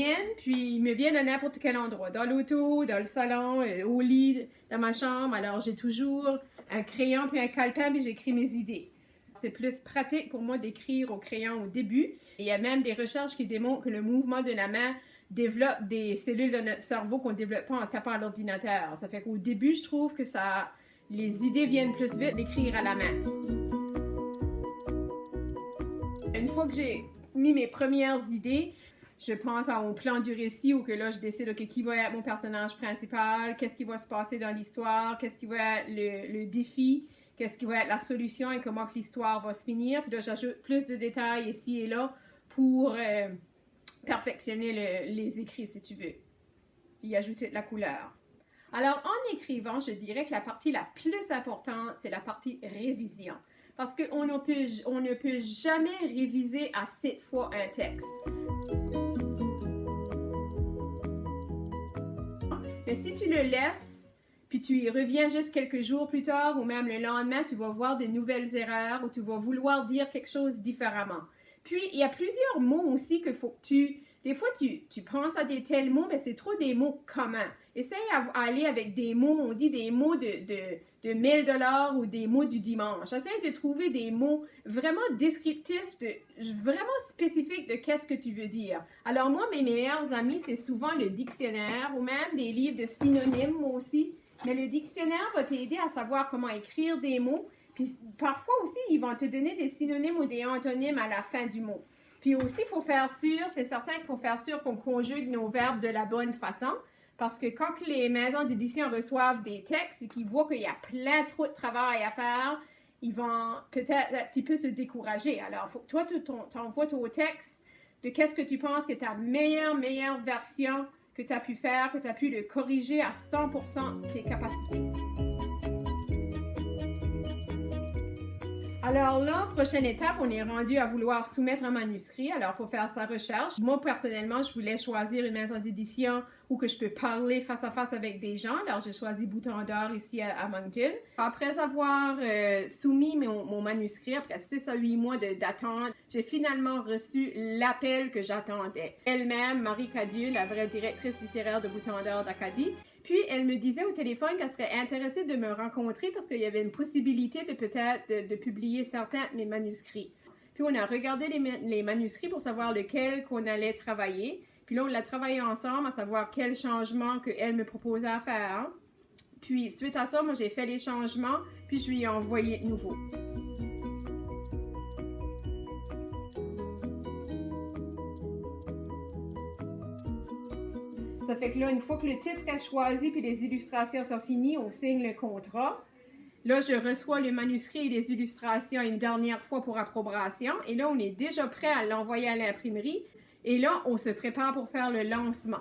viennent, puis ils me viennent à n'importe quel endroit, dans l'auto, dans le salon, au lit, dans ma chambre. Alors, j'ai toujours un crayon puis un calepin, puis j'écris mes idées. C'est plus pratique pour moi d'écrire au crayon au début. Et il y a même des recherches qui démontrent que le mouvement de la main développe des cellules de notre cerveau qu'on ne développe pas en tapant à l'ordinateur. Ça fait qu'au début, je trouve que les idées viennent plus vite d'écrire à la main. Une fois que j'ai mis mes premières idées, je pense au plan du récit où que là, je décide, OK, qui va être mon personnage principal, qu'est-ce qui va se passer dans l'histoire, qu'est-ce qui va être le défi, qu'est-ce qui va être la solution et comment l'histoire va se finir. Puis là, j'ajoute plus de détails ici et là pour perfectionner les écrits, si tu veux. Y ajouter de la couleur. Alors, en écrivant, je dirais que la partie la plus importante, c'est la partie révision. Parce qu'on ne peut jamais réviser à 7 fois un texte. Mais si tu le laisses, puis tu y reviens juste quelques jours plus tard ou même le lendemain, tu vas voir des nouvelles erreurs ou tu vas vouloir dire quelque chose différemment. Puis, il y a plusieurs mots aussi que faut que des fois, tu penses à des tels mots, mais c'est trop des mots communs. Essaye à aller avec des mots, on dit des mots de $1000 ou des mots du dimanche. Essaye de trouver des mots vraiment descriptifs, vraiment spécifiques de qu'est-ce que tu veux dire. Alors moi, mes meilleurs amis, c'est souvent le dictionnaire ou même des livres de synonymes, moi aussi. Mais le dictionnaire va t'aider à savoir comment écrire des mots. Puis parfois aussi, ils vont te donner des synonymes ou des antonymes à la fin du mot. Puis aussi, il faut faire sûr, c'est certain qu'il faut faire sûr qu'on conjugue nos verbes de la bonne façon. Parce que quand les maisons d'édition reçoivent des textes et qu'ils voient qu'il y a plein trop de travail à faire, ils vont peut-être un petit peu se décourager. Alors, il faut que toi, tu t'envoies ton texte de qu'est-ce que tu penses que ta meilleure version que tu as pu faire, que tu as pu le corriger à 100% de tes capacités. Alors là, prochaine étape, on est rendu à vouloir soumettre un manuscrit. Alors, il faut faire sa recherche. Moi, personnellement, je voulais choisir une maison d'édition où que je peux parler face à face avec des gens. Alors, j'ai choisi Bouton d'Or ici à Moncton. Après avoir soumis mon manuscrit, après 6 à 8 mois d'attente, j'ai finalement reçu l'appel que j'attendais. Elle-même, Marie Cadieux, la vraie directrice littéraire de Bouton d'Or d'Acadie, puis, elle me disait au téléphone qu'elle serait intéressée de me rencontrer parce qu'il y avait une possibilité de peut-être de publier certains de mes manuscrits. Puis, on a regardé les manuscrits pour savoir lequel qu'on allait travailler. Puis là, on l'a travaillé ensemble à savoir quel changement qu'elle me proposait à faire. Puis, suite à ça, moi, j'ai fait les changements, puis je lui ai envoyé de nouveau. Ça fait que là, une fois que le titre est choisi puis les illustrations sont finies, on signe le contrat. Là, je reçois le manuscrit et les illustrations une dernière fois pour approbation. Et là, on est déjà prêt à l'envoyer à l'imprimerie. Et là, on se prépare pour faire le lancement.